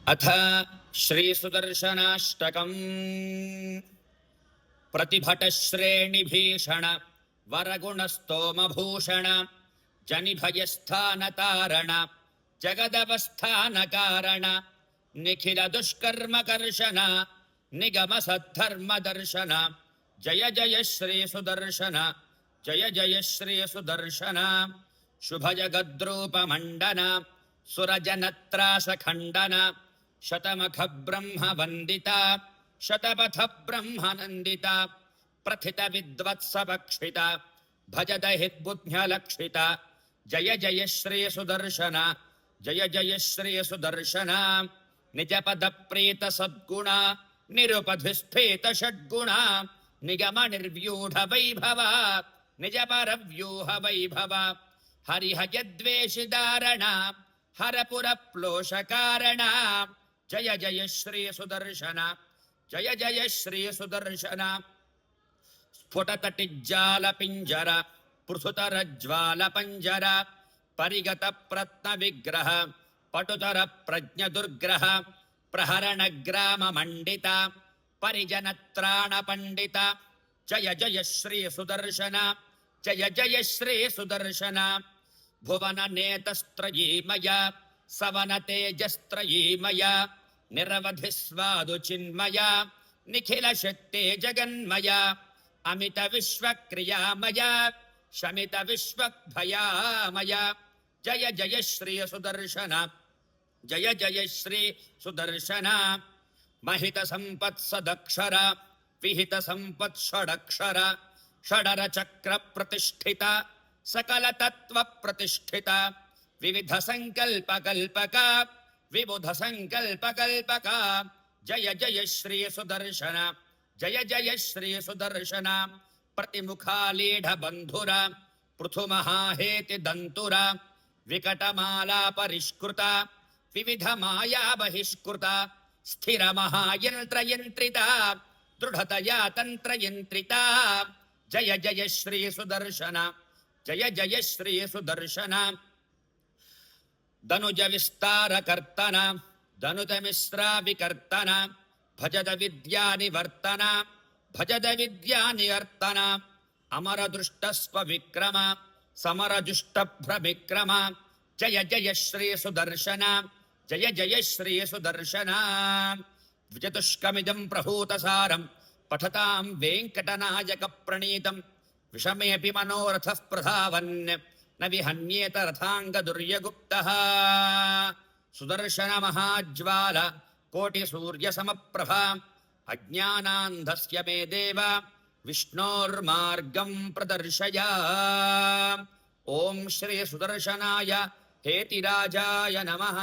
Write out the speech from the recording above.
अथ श्रीसुदर्शनाष्टकम्। प्रतिभटश्रेणिभीषण वरगुणस्तोमभूषण जनिभयस्थानतारण जगदवस्थानकारण निखिलदुष्कर्मकर्षण निगमसद्धर्मदर्शन जय जय श्रीसुदर्शन जय जय श्रीसुदर्शन शुभजगद्रूपमण्डन सुरजनत्रासखण्डन शतमख ब्रह्म वंदिता शतपथ ब्रह्म नंदिता प्रथित विद्वत्सभक्षिता भजद हिद्बुद्ध्यलक्षिता जय जय श्री सुदर्शन जय जय श्री सुदर्शन निजपद प्रीत सद्गुण निरुपधिष्ठित षड्गुण निगम निर्व्यूढ़ वैभव निजपर व्यूह वैभव हरिहयद्वेषिदारण हरपुर प्लोषकारण जय जय श्री सुदर्शन जय जय श्री सुदर्शन स्फुटतटिज्जाल पिंजर पृथुतर ज्वाल पंजर परिगत प्रत्न विग्रह पटुतर प्रज्ञ दुर्ग्रह प्रहरण ग्राम मंडित परिजन त्राण पंडित जय जय श्री सुदर्शन जय जय श्री सुदर्शन भुवन नेतस्त्रयीमय सवन तेजस्त्रयीमय निरवधि स्वादु चिन्मय निखिल शक्ति जगन्मय अमित विश्वक्रियामय शमित विश्वभयामय जय जय श्री सुदर्शन जय जय श्री सुदर्शन महित संपत्सदक्षर विहित संपत् षडक्षर षडर चक्र प्रतिष्ठिता सकल तत्व प्रतिष्ठिता विविध संकल्प कल्पका विबुध संकल्प कल्पका जय जय श्री सुदर्शन जय जय श्री सुदर्शन प्रतिमुखालीढ़ बंधुरा पृथुमहाहेति दंतुरा विकटमाला परिष्कृता विविध माया बहिष्कृता स्थिर महायंत्र यंत्रिता दृढ़तया तंत्र यंत्रिता जय जय श्री सुदर्शन जय जय श्री सुदर्शन धनुज विस्तार कर्तन धनुत मिश्रा विकर्तन भजद विद्या निवर्तन भजद विद्या निवर्तन अमर दृष्टस्व विक्रम समर जुष्ट भ्रविक्रम जय जय श्री सुदर्शन जय जय श्री सुदर्शन द्विचतुष्कमिदं प्रभूतसारं पठतां वेंकटनायक प्रणीतम् विषमेऽपि मनोरथः प्रधावन् न विहन्येत रथांग दुर्यगुप्तः सुदर्शन महाज्वाल कोटि सूर्य समप्रभा अज्ञानान्धस्य मे देव विष्णोर्मार्गं प्रदर्शय। ओम श्री सुदर्शनाय हेतिराजाय नमः।